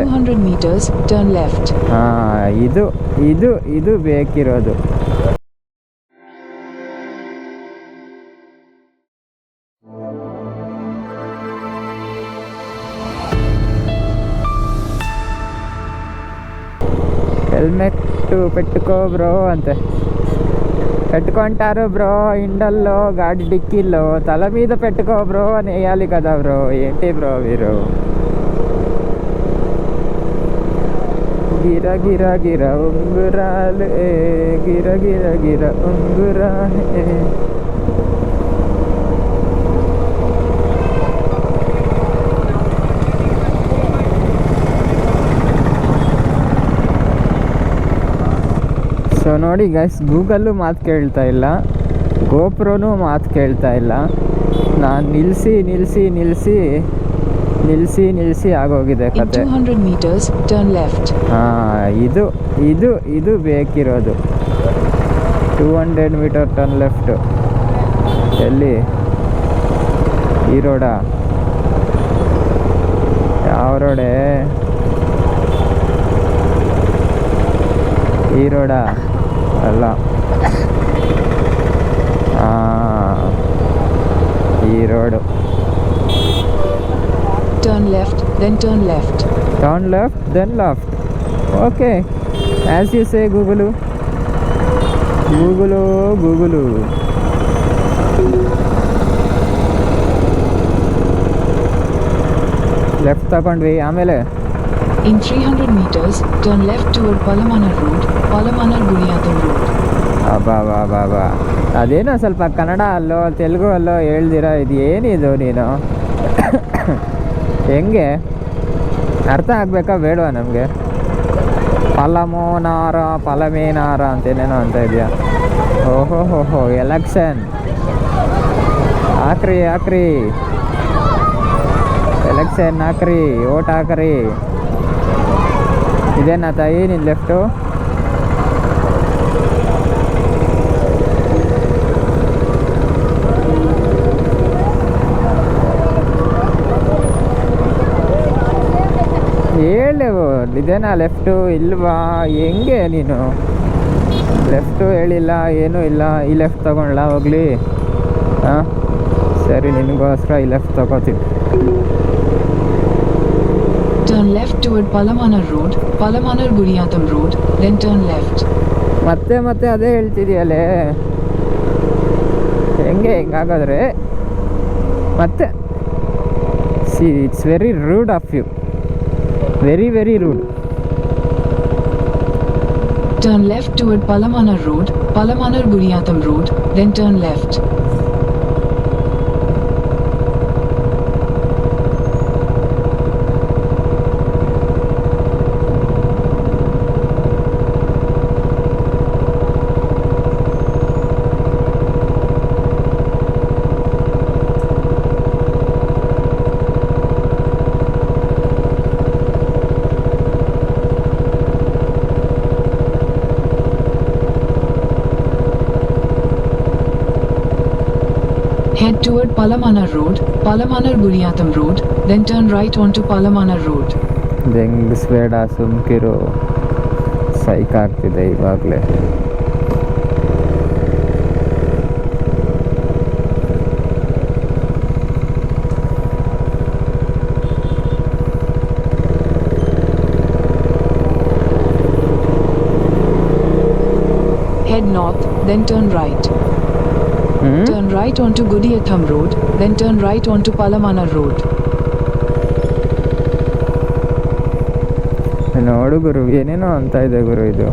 200 meters, turn left. ಇದು ಇದು ಇದು ಬೇಕಿರೋದು. ಹೆಲ್ಮೆಟ್ పెట్టుకో బ్రో అంతే. పెట్టుకుంటారు బ్రో, ఇండల్లో గాడి డిక్కీల్లో తల మీద పెట్టుకో బ్రో అని వేయాలి కదా బ్రో. ఏంటి బ్రో మీరు? గిర గిర గిర ఉంగురాలు గిర గిర గిర ఉంగురాలే. ಸೊ ನೋಡಿ ಗೈಸ್, ಗೂಗಲ್ಲು ಮಾತು ಕೇಳ್ತಾ ಇಲ್ಲ, ಗೋಪ್ರೋನು ಮಾತು ಕೇಳ್ತಾ ಇಲ್ಲ. ನಾನು ನಿಲ್ಲಿಸಿ ನಿಲ್ಲಿಸಿ ನಿಲ್ಲಿಸಿ ನಿಲ್ಲಿಸಿ ನಿಲ್ಲಿಸಿ ಆಗೋಗಿದೆ ಕತೆ. 200 meters, turn left. ಇದು ಇದು ಇದು ಬೇಕಿರೋದು. 200 ಮೀಟರ್ ಟರ್ನ್ ಲೆಫ್ಟ್. ಎಲ್ಲಿ? ಈ ರೋಡಾ? ಯಾವ ರೋಡೇ? ಈ ರೋಡಾ? ಅಲ್ಲ, ಈ road. Turn left, then turn left. Turn left, then left. Okay, as you say, Google. Google, Google. Left ತಗೊಂಡ್ವಿ, ಆಮೇಲೆ In 300 meters, turn left toward Palamanar Road, Palamanar Guniyatham Road. ಅಬ್ಬಾ, ಅದೇನೋ ಸ್ವಲ್ಪ ಕನ್ನಡ ಅಲ್ಲೋ ತೆಲುಗು ಅಲ್ಲೋ ಹೇಳ್ದಿರ, ಇದು ಏನಿದು ನೀನು? ಹೆಂಗೆ ಅರ್ಥ ಆಗಬೇಕಾ ಬೇಡವಾ ನಮಗೆ? ಪಲಮೋನಾರ ಪಲಮೇನಾರ ಅಂತೇನೇನೋ ಅಂತ ಇದೆಯಾ? ಓಹೋ ಎಲೆಕ್ಷನ್ ಹಾಕ್ರಿ ಎಲೆಕ್ಷನ್ ಹಾಕ್ರಿ, ಓಟ್ ಹಾಕ್ರಿ. ಇದೇನಾ ತಾಯಿ ನಿನ್ನ ಲೆಫ್ಟು? ಹೇಳು, ಇದೇನಾ ಲೆಫ್ಟು ಇಲ್ವಾ? ಹೆಂಗೆ ನೀನು ಲೆಫ್ಟು ಹೇಳಿಲ್ಲ, ಏನೂ ಇಲ್ಲ. ಈ ಲೆಫ್ಟ್ ತೊಗೊಳ್ಳ ಹೋಗ್ಲಿ? ಹಾಂ ಸರಿ, ನಿನಗೋಸ್ಕರ ಈ left ತೊಗೋತೀನಿ. Turn left toward Palamanar Road, Palamanar Guniyatham Road, then turn left. ಮತ್ತೆ ಅದೇ ಹೇಳ್ತಿದೆಯಲ್ಲೇ, ಹೆಂಗೆ ಹಿಂಗಾಗಾದ್ರೆ ಮತ್ತೆ? See, it's very rude of you, very very rude. Turn left toward Palamanar Road, Palamanar Guniyatham Road, then turn left. Head toward Palamanar Road, Palamanar Guniyatham Road, then turn right onto Palamanar Road. ಬೆಂಗಿಸ್ಬೇಡ, ಸುಮ್ಕಿರು, ಸೈಕಾಗ್ತಿದೆ ಇವಾಗಲೇ. Head north, then turn right. Turn right onto Guniyatham Road, then turn right onto Palamanar Road. ನೋಡು ಗುರು, ಏನೇನೋ ಅಂತ ಇದೆ ಗುರು ಇದು.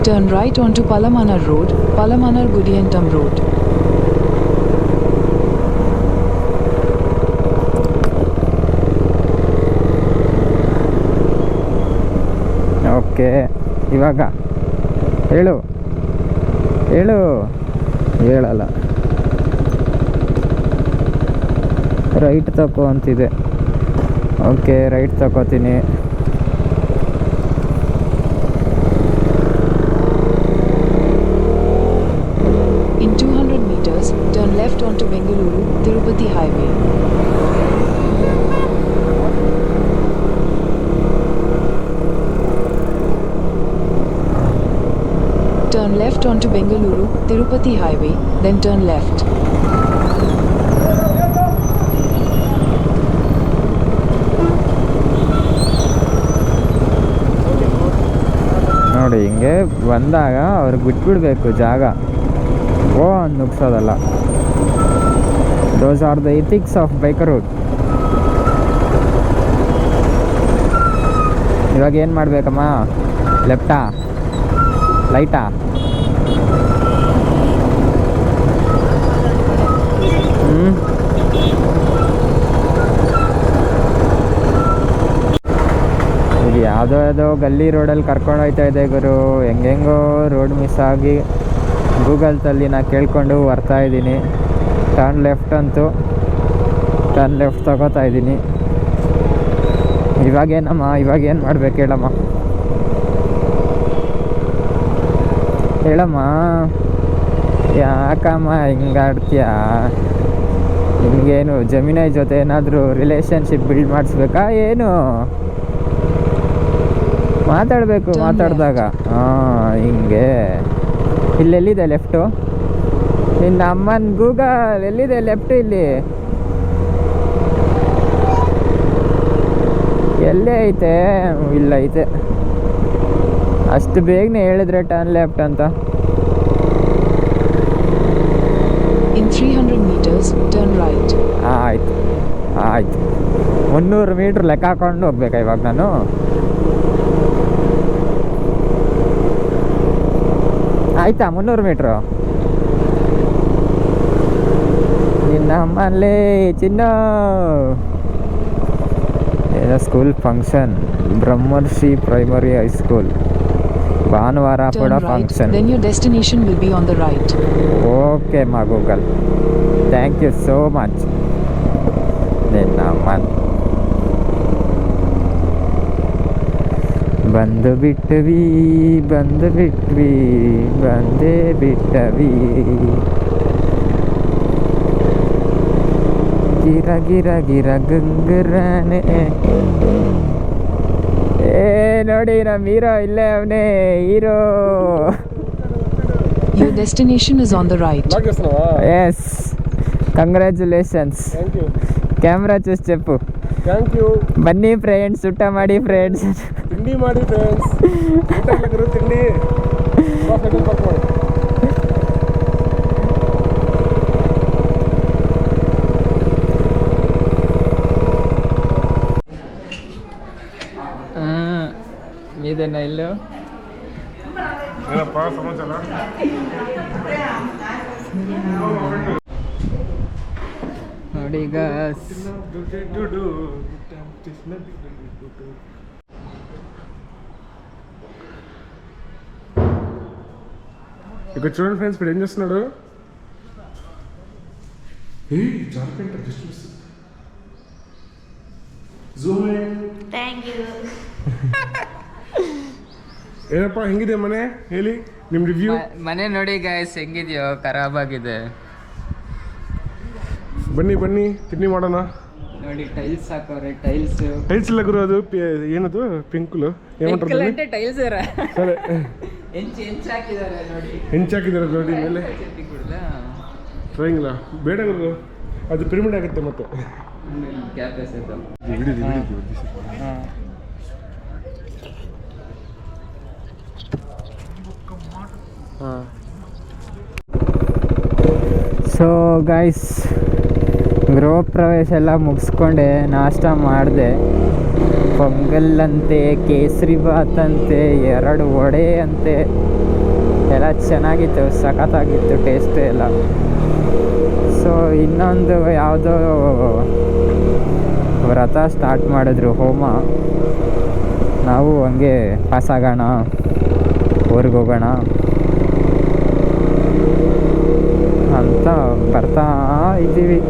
Turn right onto Palamanar Road, Palamanar Guniyatham Road. Okay, ಇವಾಗ ಹೇಳು ಹೇಳಲ್ಲ. Right ತಗೋ ಅಂತಿದೆ. ಓಕೆ, ರೈಟ್ ತಗೋತೀನಿ. In 200 meters, turn left onto Bengaluru, Tirupati Highway. onto Bengaluru, Tirupati Highway, then turn left. ನೋಡಿ ಹಿಂಗೆ ಬಂದಾಗ ಅವ್ರಿಗೆ ಬಿಟ್ಬಿಡ್ಬೇಕು ಜಾಗ, ಓ ಅಂತ ನುಗ್ಸೋದಲ್ಲ. Those are the ethics of bikerhood. ಇವಾಗ ಏನು ಮಾಡಬೇಕಮ್ಮ? ಲೆಫ್ಟಾ ಲೈಟಾ? ಇದು ಯಾವುದೋ ಗಲ್ಲಿ ರೋಡಲ್ಲಿ ಕರ್ಕೊಂಡು ಹೋಗ್ತಾ ಇದೆ ಗುರು. ಹೆಂಗೆಂಗೋ ರೋಡ್ ಮಿಸ್ ಆಗಿ ಗೂಗಲ್ಸಲ್ಲಿ ನಾ ಕೇಳ್ಕೊಂಡು ಬರ್ತಾ ಇದ್ದೀನಿ. ಟರ್ನ್ ಲೆಫ್ಟ್ ಅಂತು, ಟರ್ನ್ ಲೆಫ್ಟ್ ತಗೋತಾ ಇದ್ದೀನಿ. ಇವಾಗೇನಮ್ಮ, ಇವಾಗೇನು ಮಾಡ್ಬೇಕು ಹೇಳಮ್ಮ, ಹೇಳಮ್ಮ. ಯಾಕಮ್ಮ ಹಿಂಗಾಡ್ತೀಯ? ನಿಮಗೇನು ಜಮೀನೈ ಜೊತೆ ಏನಾದರೂ ರಿಲೇಷನ್ಶಿಪ್ ಬಿಲ್ಡ್ ಮಾಡಿಸ್ಬೇಕಾ ಏನು? ಮಾತಾಡಬೇಕು ಮಾತಾಡಿದಾಗ. ಹಾಂ ಹಿಂಗೆ. ಇಲ್ಲೆಲ್ಲಿದೆ ಲೆಫ್ಟು? ನಿನ್ನ ಅಮ್ಮನ ಗೂಗಲ್ ಎಲ್ಲಿದೆ ಲೆಫ್ಟ್? ಇಲ್ಲಿ ಎಲ್ಲೇ ಐತೆ? ಇಲ್ಲ ಐತೆ. ಅಷ್ಟು ಬೇಗನೆ ಹೇಳಿದ್ರೆ ಟರ್ನ್ ಲೆಫ್ಟ್ ಅಂತ. In 300 meters, turn right. ಆಯ್ತು ಆಯ್ತು. 300 ಮೀಟ್ರ್ ಲೆಕ್ಕ ಹಾಕೊಂಡು ಹೋಗ್ಬೇಕಾ ಇವಾಗ ನಾನು? ಆಯ್ತಾ 300 ಮೀಟ್ರು? ನಿನ್ನ ಅಮ್ಮಲ್ಲೇ ಚಿನ್ನ. ಏನೋ school function, Brahmarshi primary high school, ಭಾನುವಾರ ಕೂಡ Turn right, function. then your destination will be on the right. Okay ಮಾ Google, thank you so much. ನಿನ್ನ ಅಮ್ಮನ ಬಂದು ಬಿಟ್ವಿ, ಬಂದು ಬಿಟ್ವಿ, ಬಂದೇ ಬಿಟ್ಟವಿ. ಗಿರ ಗಿರ ಗಿರ ಗಂಗರಾನೆ. ಏ ನೋಡಿ ನಮ್ಮ ಹೀರೋ ಇಲ್ಲೇ ಅವನೇ hero. Your destination is on the right. Yes, congratulations. Camera choose చెప్పు. Thank you. ಬನ್ನಿ ಫ್ರೆಂಡ್ಸ್, ಊಟ ಮಾಡಿ ಫ್ರೆಂಡ್ಸ್. ತಿಂಡಿ ಮಾಡಿ ಫ್ರೆಂಡ್ಸ್. ತಿಂಡಿ ಇದೇನ ಇಲ್ಲೂ ಏನಪ್ಪ ಸಮಾಚಾರ? ನೋಡಿ ಈಗ ఇక్కడ చూడండి ఫ్రెండ్స్, ఇప్పుడు ఏం చేస్తున్నాడు? Jharkhand just thank you. ಏನಪ್ಪ ಹೆಂಗಿದೆ ಮನೆ ಹೇಳಿ, ನಿಮ್ಮ ರಿವ್ಯೂ. ಮನೆ ನೋಡಿ ಗಾಯ್ಸ್ ಹೆಂಗಿದೆಯೋ, ಖರಾಬ್ ಆಗಿದೆ. ಬನ್ನಿ ಬನ್ನಿ ತಿಂಡಿ ಮಾಡೋಣ. ನೋಡಿ ಟೈಲ್ಸ್ ಹಾಕೋರೆ, ಟೈಲ್ಸ್ ಟೈಲ್ಸ್ ಇಲ್ಲ ಗುರು, ಅದು ಏನದು ಪಿಂಕ್ಲು ಏమంటారు? ಟೈಲ್ಸ್ ಸರಿ, ಹಾಕಿದ್ದಾರೆ ನೋಡಿ, ಹೆಂಚಾಕಿದ್ದಾರೆ ನೋಡಿ ಮೇಲೆ. ಟ್ರೈಂಗಿಲ್ಲ ಬೇಡ ಗುರು, ಅದು ಪಿರಮಿಡ್ ಆಗುತ್ತೆ ಮತ್ತೆ. ಸೊ ಗೈಸ್, ಗೃಹ ಪ್ರವೇಶ ಎಲ್ಲ ಮುಗಿಸ್ಕೊಂಡೆ, ನಾಷ್ಟ ಮಾಡಿದೆ. ಪೊಂಗಲ್ ಅಂತೆ, ಕೇಸರಿ ಬಾತ್ ಅಂತೆ, 2 ವಡೆ ಅಂತೆ, ಎಲ್ಲ ಚೆನ್ನಾಗಿತ್ತು, ಸಖತ್ತಾಗಿತ್ತು ಟೇಸ್ಟ್ ಎಲ್ಲ. ಸೊ ಇನ್ನೊಂದು ಯಾವುದೋ ವ್ರತ ಸ್ಟಾರ್ಟ್ ಮಾಡಿದ್ರು, ಹೋಮ. ನಾವು ಹಂಗೆ ಪಾಸ್ ಆಗೋಣ, ಊರಿಗೆ ಹೋಗೋಣ ಅಂತ ಬರ್ತಾ ಇದ್ದೀವಿ.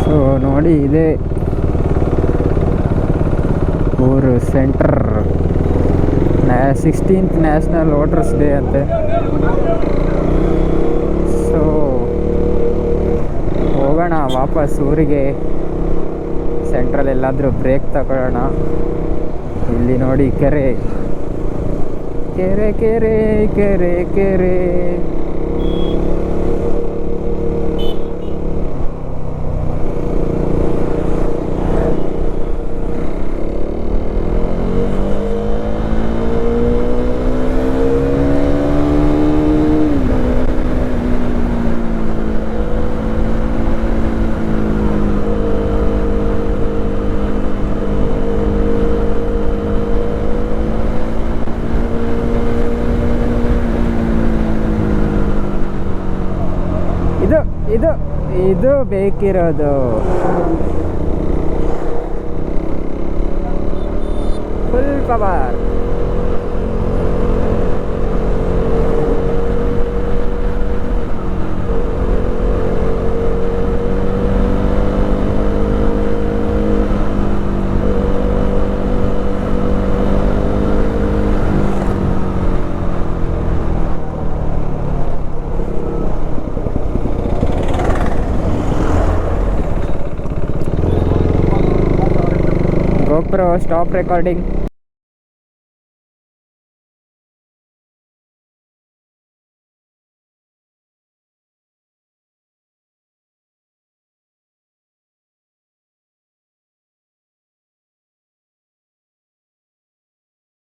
ಸೊ ನೋಡಿ, ಇದೆ centre 16th national voters day ಅಂತೆ. ಸೊ ಹೋಗೋಣ ವಾಪಸ್ ಊರಿಗೆ. ಸೆಂಟ್ರಲ್ ಎಲ್ಲಾದರೂ ಬ್ರೇಕ್ ತಗೊಳ್ಳೋಣ. ಇಲ್ಲಿ ನೋಡಿ ಕೆರೆ ಕೆರೆ ಕೆರೆ ಕೆರೆ ಕೆರೆ. ಇದು ಬೇಕಿರೋದು. Full power. GoPro stop recording.